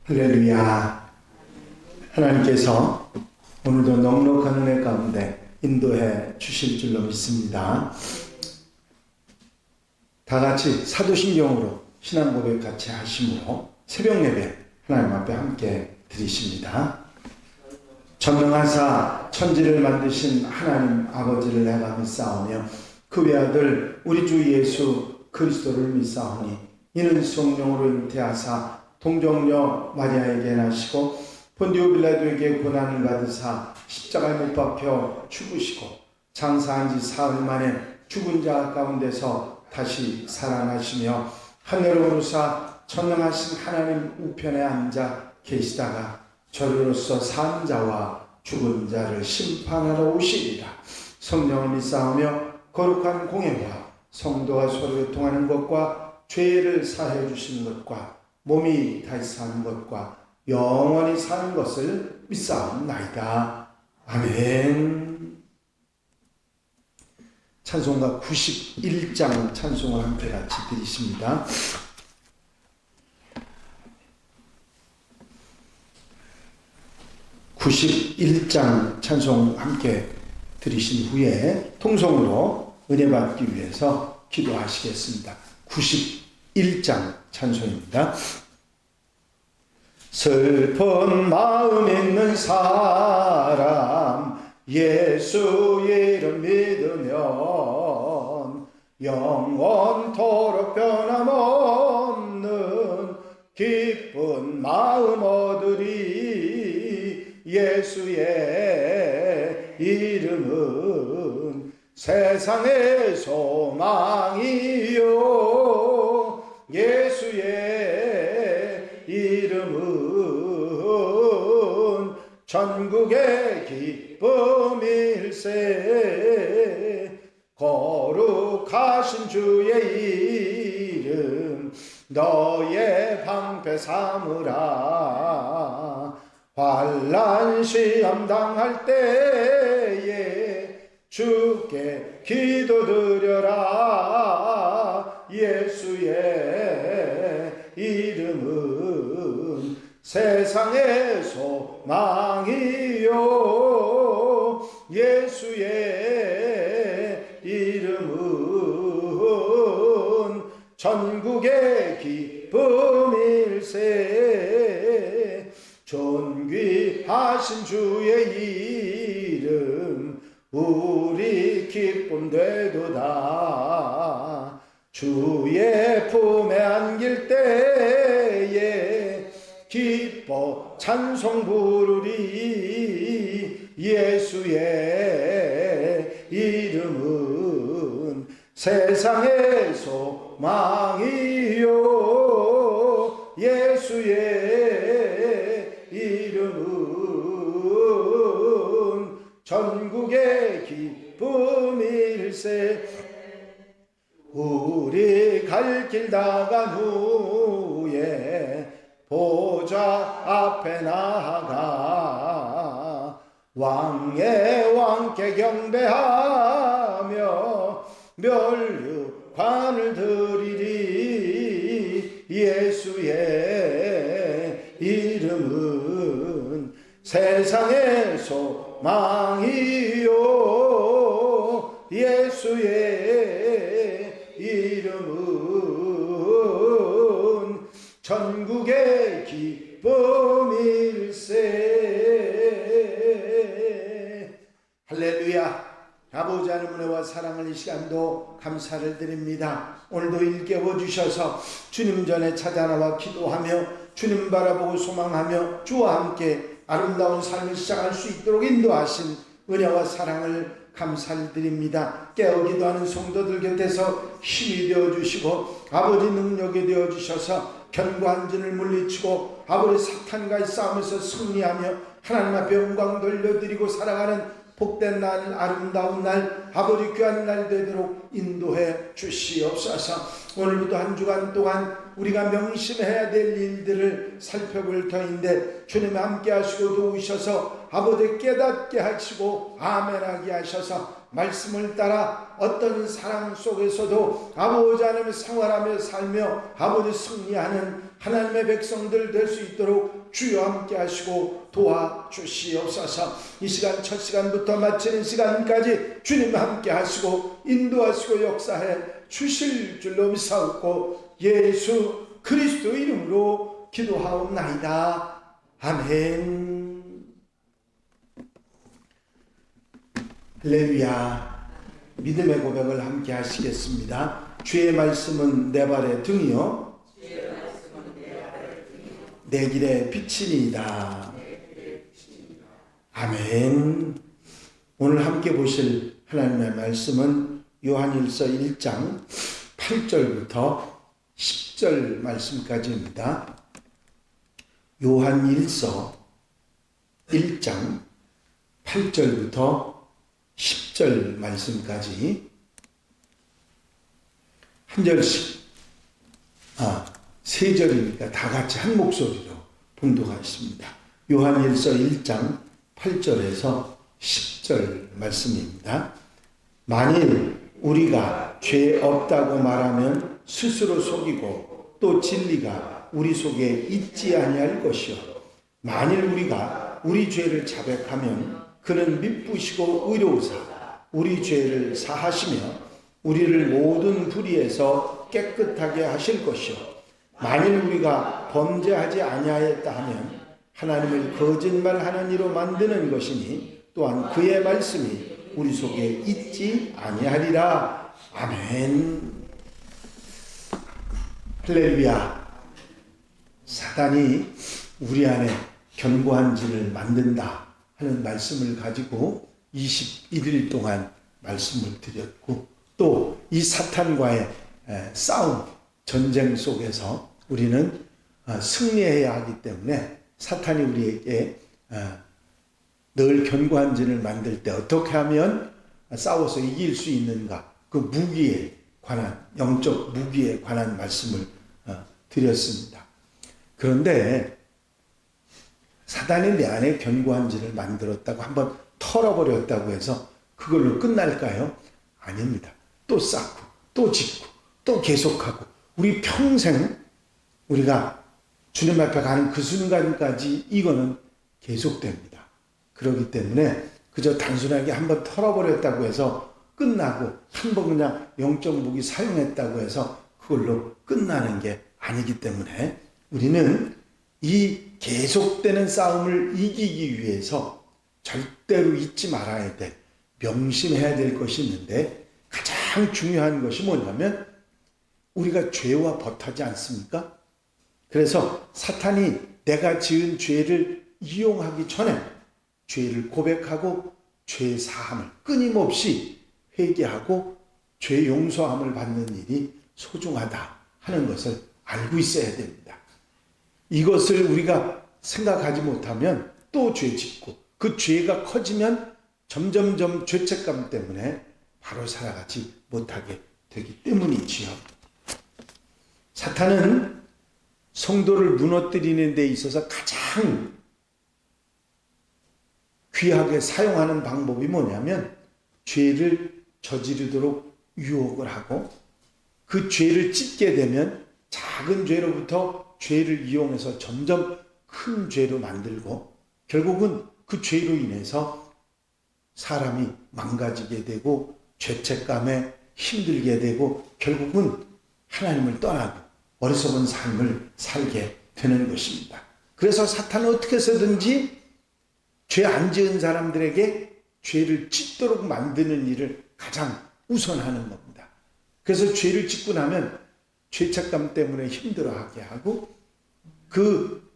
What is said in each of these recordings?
할렐루야. 하나님께서 오늘도 넉넉한 은혜 가운데 인도해 주실 줄로 믿습니다. 다 같이 사도신경으로 신앙 고백 같이 하심으로 새벽 예배 하나님 앞에 함께 드리십니다. 전능하사 천지를 만드신 하나님 아버지를 내가 믿사오며 그 외아들 우리 주 예수 그리스도를 믿사오니 이는 성령으로 잉태하사 동정녀 마리아에게 나시고 본디오 빌라도에게 고난을 받으사 십자가에 못 박혀 죽으시고 장사한 지 사흘 만에 죽은 자 가운데서 다시 살아나시며 하늘로 오르사 전능하신 하나님 우편에 앉아 계시다가 저리로서 산 자와 죽은 자를 심판하러 오시리라. 성령을 믿사오며 거룩한 공예와 성도가 서로 교통하는 것과 죄를 사해 주시는 것과 몸이 다시 사는 것과 영원히 사는 것을 믿사옵나이다. 아멘. 찬송가 91장 찬송을 함께 같이 드리십니다. (91장) 찬송 함께 드리신 후에 통성으로 은혜 받기 위해서 기도하시겠습니다. 91장 찬송입니다. 슬픈 마음 있는 사람 예수 이름 믿으면 영원토록 변함없는 기쁜 마음 얻으리. 예수의 이름은 세상의 소망이요 예수의 이름은 전국의 기쁨일세. 거룩하신 주의 이름 너의 방패 삼으라. 환난 시험 당할 때에 주께 기도드려라. 예수의 이름은 세상의 소망이요 예수의 이름은 전국의 기쁨일세. 존귀하신 주의 이름 우리 기쁨 되도다. 주의 품에 안길 때에 기뻐 찬송 부르리. 예수의 이름은 세상의 소망이요 예수의 이름은 전국의 기쁨일세. 우리 갈 길 나간 후에 보좌 앞에 나아가 왕의 왕께 경배하며 멸류관을 드리리. 예수의 이름은 세상의 소망이요 예수의 이름은 전국의 기쁨일세. 할렐루야. 아버지 하나님의 은혜와 사랑을 이 시간도 감사를 드립니다. 오늘도 일깨워 주셔서 주님 전에 찾아나와 기도하며 주님 바라보고 소망하며 주와 함께 아름다운 삶을 시작할 수 있도록 인도하신 은혜와 사랑을 감사를 드립니다. 깨우기도 하는 성도들 곁에서 힘이 되어주시고 아버지 능력이 되어주셔서 견고한 진을 물리치고 아버지 사탄과의 싸움에서 승리하며 하나님 앞에 영광 돌려드리고 살아가는 복된 날, 아름다운 날, 아버지 귀한 날 되도록 인도해 주시옵소서. 오늘부터 한 주간 동안 우리가 명심해야 될 일들을 살펴볼 터인데 주님 함께 하시고 도우셔서 아버지 깨닫게 하시고 아멘하게 하셔서 말씀을 따라 어떤 사랑 속에서도 아버지 하나님의 생활하며 살며 아버지 승리하는 하나님의 백성들 될 수 있도록 주여 함께 하시고 도와주시옵소서. 이 시간 첫 시간부터 마치는 시간까지 주님 함께 하시고 인도하시고 역사해 주실 줄로 믿사옵고 예수 그리스도 이름으로 기도하옵나이다. 아멘. 할렐루야. 믿음의 고백을 함께 하시겠습니다. 주의 말씀은 내 발의 등이요 내 길의 빛이니이다. 아멘. 오늘 함께 보실 하나님의 말씀은 요한일서 1장 8절부터 10절 말씀까지입니다. 요한일서 1장 8절부터 10절 말씀까지 한 절씩, 세 절이니까 다 같이 한 목소리로 봉독하겠습니다. 요한일서 1장 8절에서 10절 말씀입니다. 만일 우리가 죄 없다고 말하면 스스로 속이고 또 진리가 우리 속에 있지 아니할 것이요 만일 우리가 우리 죄를 자백하면 그는 미쁘시고 의로우사 우리 죄를 사하시며 우리를 모든 불의에서 깨끗하게 하실 것이요 만일 우리가 범죄하지 아니하였다 하면 하나님을 거짓말하는 이로 만드는 것이니 또한 그의 말씀이 우리 속에 있지 아니하리라. 아멘. 할렐루야. 사단이 우리 안에 견고한 진을 만든다 하는 말씀을 가지고 21일 동안 말씀을 드렸고 또 이 사탄과의 싸움, 전쟁 속에서 우리는 승리해야 하기 때문에 사탄이 우리에게 늘 견고한 진을 만들 때 어떻게 하면 싸워서 이길 수 있는가, 그 무기에 관한, 영적 무기에 관한 말씀을 드렸습니다. 그런데 사단이 내 안에 견고한 진을 만들었다고 한번 털어버렸다고 해서 그걸로 끝날까요? 아닙니다. 또 쌓고 또 짓고 또 계속하고 우리 평생 우리가 주님 앞에 가는 그 순간까지 이거는 계속됩니다. 그렇기 때문에 그저 단순하게 한번 털어버렸다고 해서 끝나고 한번 그냥 영적 무기 사용했다고 해서 그걸로 끝나는 게 아니기 때문에 우리는 이 계속되는 싸움을 이기기 위해서 절대로 잊지 말아야 될, 명심해야 될 것이 있는데 가장 중요한 것이 뭐냐면 우리가 죄와 벗하지 않습니까? 그래서 사탄이 내가 지은 죄를 이용하기 전에 죄를 고백하고 죄 사함을 끊임없이 회개하고 죄 용서함을 받는 일이 소중하다 하는 것을 알고 있어야 됩니다. 이것을 우리가 생각하지 못하면 또 죄 짓고 그 죄가 커지면 점점점 죄책감 때문에 바로 살아가지 못하게 되기 때문이지요. 사탄은 성도를 무너뜨리는 데 있어서 가장 귀하게 사용하는 방법이 뭐냐면 죄를 저지르도록 유혹을 하고 그 죄를 짓게 되면 작은 죄로부터 죄를 이용해서 점점 큰 죄로 만들고 결국은 그 죄로 인해서 사람이 망가지게 되고 죄책감에 힘들게 되고 결국은 하나님을 떠나고 어리석은 삶을 살게 되는 것입니다. 그래서 사탄은 어떻게 해서든지 죄 안 지은 사람들에게 죄를 짓도록 만드는 일을 가장 우선하는 겁니다. 그래서 죄를 짓고 나면 죄책감 때문에 힘들어하게 하고 그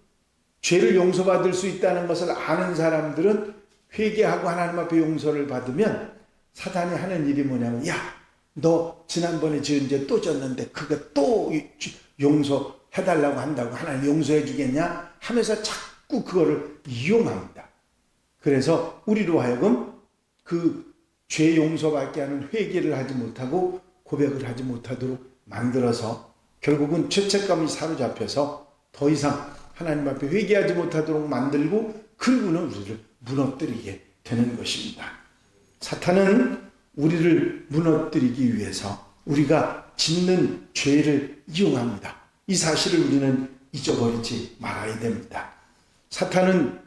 죄를 용서받을 수 있다는 것을 아는 사람들은 회개하고 하나님 앞에 용서를 받으면 사탄이 하는 일이 뭐냐면 야, 너 지난번에 지은 죄 또 졌는데 그거 또 용서해달라고 한다고 하나님 용서해 주겠냐 하면서 자꾸 그거를 이용합니다. 그래서 우리로 하여금 그 죄 용서받게 하는 회개를 하지 못하고 고백을 하지 못하도록 만들어서 결국은 죄책감이 사로잡혀서 더 이상 하나님 앞에 회개하지 못하도록 만들고 그리고는 우리를 무너뜨리게 되는 것입니다. 사탄은 우리를 무너뜨리기 위해서 우리가 짓는 죄를 이용합니다. 이 사실을 우리는 잊어버리지 말아야 됩니다. 사탄은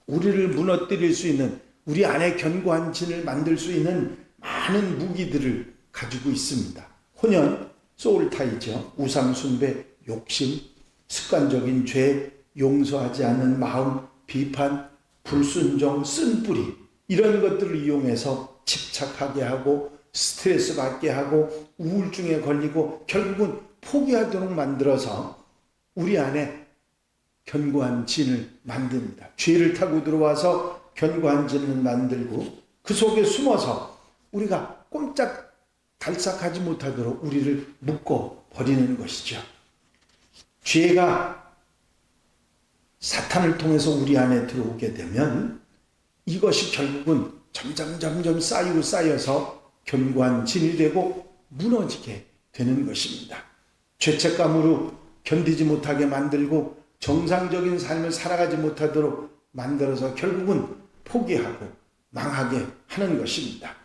우리를 무너뜨릴 수 있는, 우리 안에 견고한 진을 만들 수 있는 많은 무기들을 가지고 있습니다. 혼연, 소울타이죠. 우상 숭배, 욕심, 습관적인 죄, 용서하지 않는 마음, 비판, 불순종, 쓴뿌리, 이런 것들을 이용해서 집착하게 하고 스트레스 받게 하고 우울증에 걸리고 결국은 포기하도록 만들어서 우리 안에 견고한 진을 만듭니다. 죄를 타고 들어와서 견고한 진을 만들고 그 속에 숨어서 우리가 꼼짝 달싹하지 못하도록 우리를 묶어 버리는 것이죠. 죄가 사탄을 통해서 우리 안에 들어오게 되면 이것이 결국은 점점 쌓여서 견고한 진이 되고 무너지게 되는 것입니다. 죄책감으로 견디지 못하게 만들고 정상적인 삶을 살아가지 못하도록 만들어서 결국은 포기하고 망하게 하는 것입니다.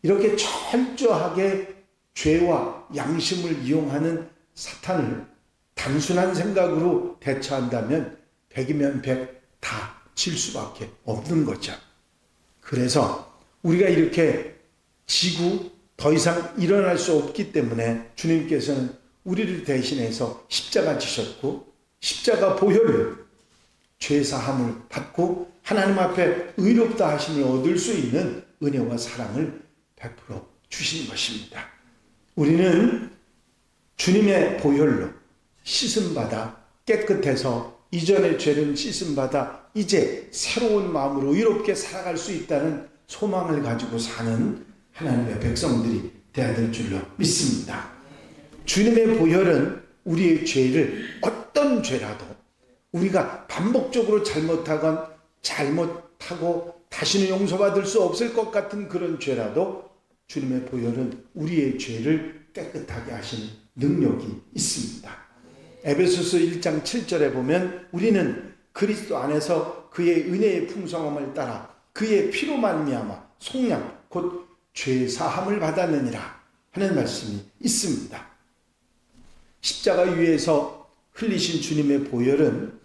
이렇게 철저하게 죄와 양심을 이용하는 사탄을 단순한 생각으로 대처한다면 100이면 100 다 질 수밖에 없는 거죠. 그래서 우리가 이렇게 지고 더 이상 일어날 수 없기 때문에 주님께서는 우리를 대신해서 십자가 지셨고 십자가 보혈로 죄사함을 받고 하나님 앞에 의롭다 하심을 얻을 수 있는 은혜와 사랑을 베풀어 주신 것입니다. 우리는 주님의 보혈로 씻음받아 깨끗해서 이전의 죄는 씻음받아 이제 새로운 마음으로 의롭게 살아갈 수 있다는 소망을 가지고 사는 하나님의 백성들이 되어야 될 줄로 믿습니다. 주님의 보혈은 우리의 죄를 어떤 죄라도 우리가 반복적으로 잘못하고 다시는 용서받을 수 없을 것 같은 그런 죄라도 주님의 보혈은 우리의 죄를 깨끗하게 하시는 능력이 있습니다. 에베소서 1장 7절에 보면 우리는 그리스도 안에서 그의 은혜의 풍성함을 따라 그의 피로 말미암아 속량 곧 죄사함을 받았느니라 하는 말씀이 있습니다. 십자가 위에서 흘리신 주님의 보혈은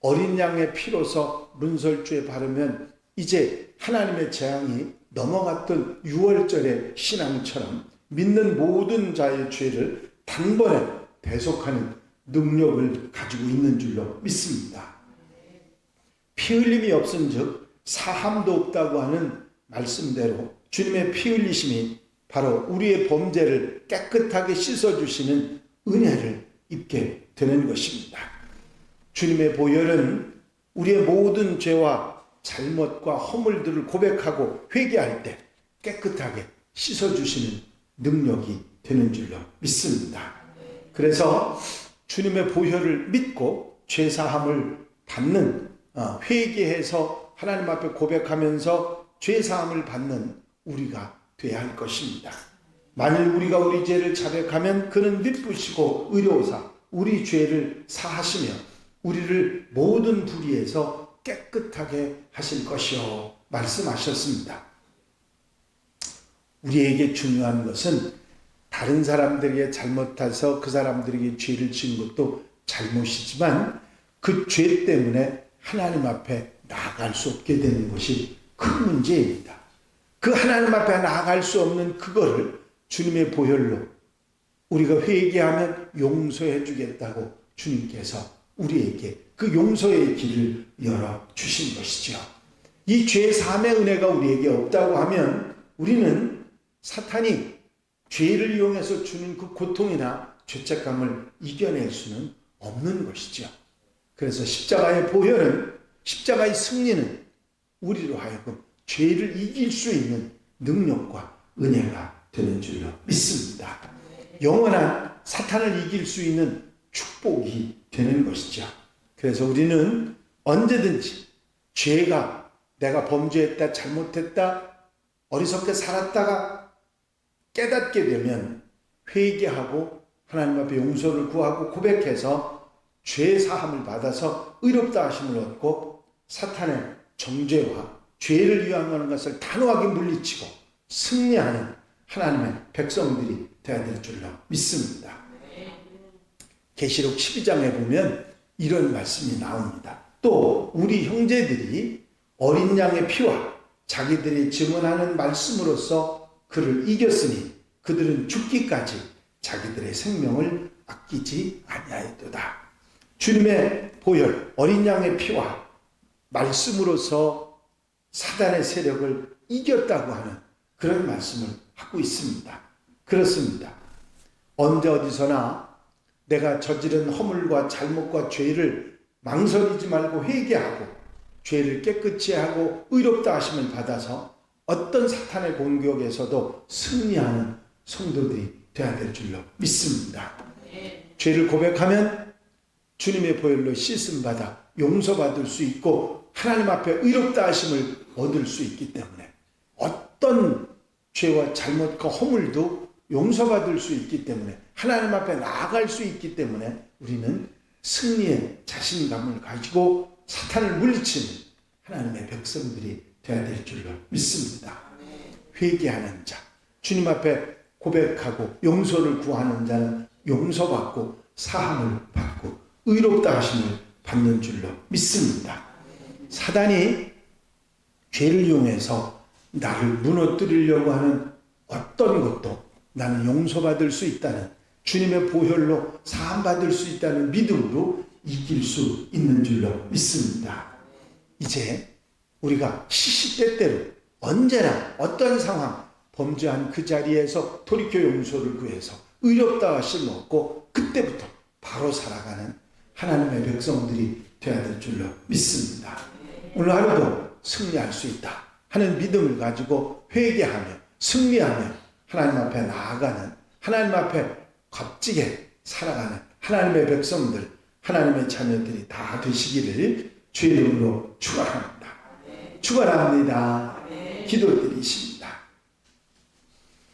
어린 양의 피로서 문설주에 바르면 이제 하나님의 재앙이 넘어갔던 6월절의 신앙처럼 믿는 모든 자의 죄를 단번에 대속하는 능력을 가지고 있는 줄로 믿습니다. 피 흘림이 없은즉 사함도 없다고 하는 말씀대로 주님의 피 흘리심이 바로 우리의 범죄를 깨끗하게 씻어주시는 은혜를 입게 되는 것입니다. 주님의 보혈은 우리의 모든 죄와 잘못과 허물들을 고백하고 회개할 때 깨끗하게 씻어주시는 능력이 되는 줄로 믿습니다. 그래서 주님의 보혈을 믿고 죄사함을 받는 회개해서 하나님 앞에 고백하면서 죄사함을 받는 우리가 되어야 할 것입니다. 만일 우리가 우리 죄를 자백하면 그는 미쁘시고 의로우사 우리 죄를 사하시며 우리를 모든 불의에서 깨끗하게 하실 것이요 말씀하셨습니다. 우리에게 중요한 것은 다른 사람들에게 잘못해서 그 사람들에게 죄를 지은 것도 잘못이지만 그 죄 때문에 하나님 앞에 나아갈 수 없게 되는 것이 큰 문제입니다. 그 하나님 앞에 나아갈 수 없는 그거를 주님의 보혈로 우리가 회개하면 용서해 주겠다고 주님께서 우리에게 그 용서의 길을 열어주신 것이죠. 이 죄 사함의 은혜가 우리에게 없다고 하면 우리는 사탄이 죄를 이용해서 주는 그 고통이나 죄책감을 이겨낼 수는 없는 것이죠. 그래서 십자가의 보혈은, 십자가의 승리는 우리로 하여금 죄를 이길 수 있는 능력과 은혜가 되는 줄로 믿습니다. 영원한 사탄을 이길 수 있는 축복이 되는 것이죠. 그래서 우리는 언제든지 죄가 내가 범죄했다, 잘못했다, 어리석게 살았다가 깨닫게 되면 회개하고 하나님 앞에 용서를 구하고 고백해서 죄 사함을 받아서 의롭다 하심을 얻고 사탄의 정죄와 죄를 이용하는 것을 단호하게 물리치고 승리하는 하나님의 백성들이 되어야 될 줄로 믿습니다. 계시록 12장에 보면 이런 말씀이 나옵니다. 또 우리 형제들이 어린 양의 피와 자기들이 증언하는 말씀으로써 그를 이겼으니 그들은 죽기까지 자기들의 생명을 아끼지 아니하였도다. 주님의 보혈, 어린 양의 피와 말씀으로서 사단의 세력을 이겼다고 하는 그런 말씀을 하고 있습니다. 그렇습니다. 언제 어디서나 내가 저지른 허물과 잘못과 죄를 망설이지 말고 회개하고 죄를 깨끗이 하고 의롭다 하심을 받아서 어떤 사탄의 공격에서도 승리하는 성도들이 되어야 될 줄로 믿습니다. 죄를 고백하면 주님의 보혈로 씻음받아 용서받을 수 있고 하나님 앞에 의롭다 하심을 얻을 수 있기 때문에 어떤 죄와 잘못과 허물도 용서받을 수 있기 때문에 하나님 앞에 나아갈 수 있기 때문에 우리는 승리의 자신감을 가지고 사탄을 물리치는 하나님의 백성들이 되어야 될 줄로 믿습니다. 회개하는 자, 주님 앞에 고백하고 용서를 구하는 자는 용서받고 사함을 받고 의롭다 하심을 받는 줄로 믿습니다. 사단이 죄를 이용해서 나를 무너뜨리려고 하는 어떤 것도 나는 용서받을 수 있다는 주님의 보혈로 사함받을 수 있다는 믿음으로 이길 수 있는 줄로 믿습니다. 이제 우리가 시시때때로 언제나 어떤 상황 범죄한 그 자리에서 돌이켜 용서를 구해서 의롭다 하심을 얻고 그때부터 바로 살아가는 하나님의 백성들이 되어야 될 줄로 믿습니다. 오늘 하루도 승리할 수 있다 하는 믿음을 가지고 회개하며 승리하며 하나님 앞에 나아가는 하나님 앞에 값지게 살아가는 하나님의 백성들 하나님의 자녀들이 다 되시기를 주의 이름으로 축원합니다. 축원합니다. 기도드리십니다.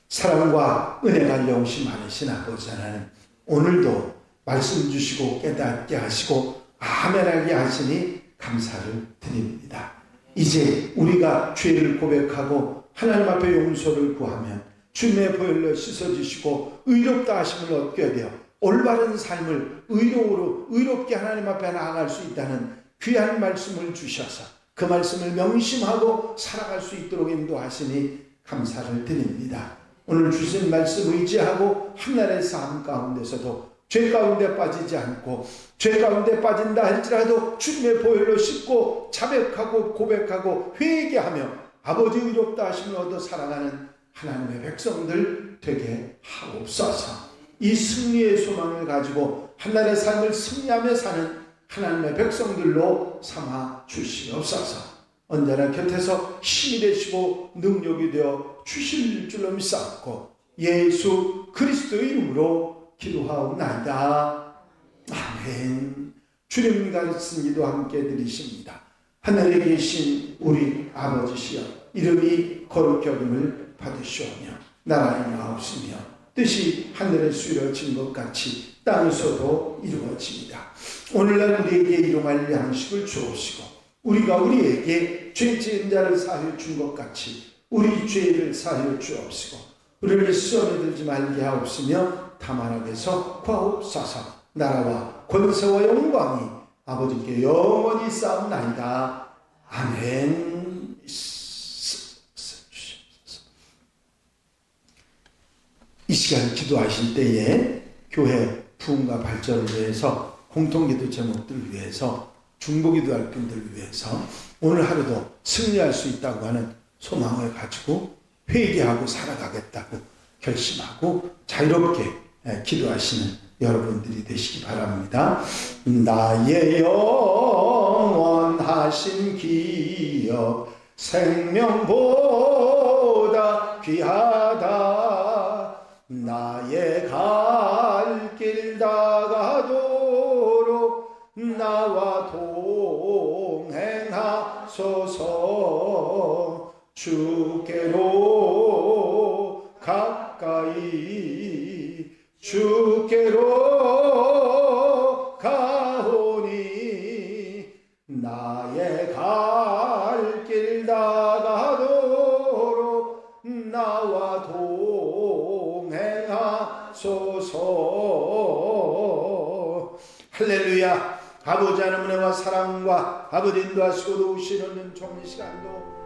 사랑과 은혜가 영시 많으신 아버지 하나님, 오늘도 말씀 주시고 깨닫게 하시고 아멘하게 하시니 감사를 드립니다. 이제 우리가 죄를 고백하고 하나님 앞에 용서를 구하면 주님의 보혈로 씻어주시고 의롭다 하심을 얻게 되어 올바른 삶을 의롭게 하나님 앞에 나아갈 수 있다는 귀한 말씀을 주셔서 그 말씀을 명심하고 살아갈 수 있도록 인도하시니 감사를 드립니다. 오늘 주신 말씀 의지하고 한날의 삶 가운데서도 죄 가운데 빠지지 않고 죄 가운데 빠진다 할지라도 주님의 보혈로 씻고 자백하고 고백하고 회개하며 아버지 의롭다 하심을 얻어 살아가는 하나님의 백성들 되게 하옵소서. 이 승리의 소망을 가지고 한날의 삶을 승리하며 사는 하나님의 백성들로 삼아 주시옵소서. 언제나 곁에서 힘이 되시고 능력이 되어 주실 줄로 믿사옵고 예수 그리스도의 이름으로 기도하옵나이다. 아멘. 주님 가르친 기도 함께 드리십니다. 하늘에 계신 우리 아버지시여, 이름이 거룩히 여김을 받으시오며 나라의 나옵시며 뜻이 하늘에서 이루어진 것 같이 땅에서도 이루어집니다. 오늘날 우리에게 일용할 양식을 주옵시고 우리가 우리에게 죄 지은 자를 사하여 준 것 같이 우리 죄를 사하여 주옵시고 우리를 시험에 들지 말게 하옵시며 다만 악에서 구하옵소서. 나라와 권세와 영광이 아버지께 영원히 쌓옵나이다. 아멘. 이 시간 기도하실 때에 교회 부흥과 발전을 위해서 공통기도 제목들을 위해서 중보기도할 분들을 위해서 오늘 하루도 승리할 수 있다고 하는 소망을 가지고 회개하고 살아가겠다고 결심하고 자유롭게 기도하시는 여러분들이 되시기 바랍니다. 나의 영원하신 기업 생명보다 귀하다. 나의 갈 길 다가도록 나와 동행하소서. 주께로 가까이 주께로 가오니 나의 갈 길 다가도록 나와 동행하소서. 할렐루야 아버지 하나님 은혜와 사랑과 아버지 인도하시고 도우시는 좋은 시간도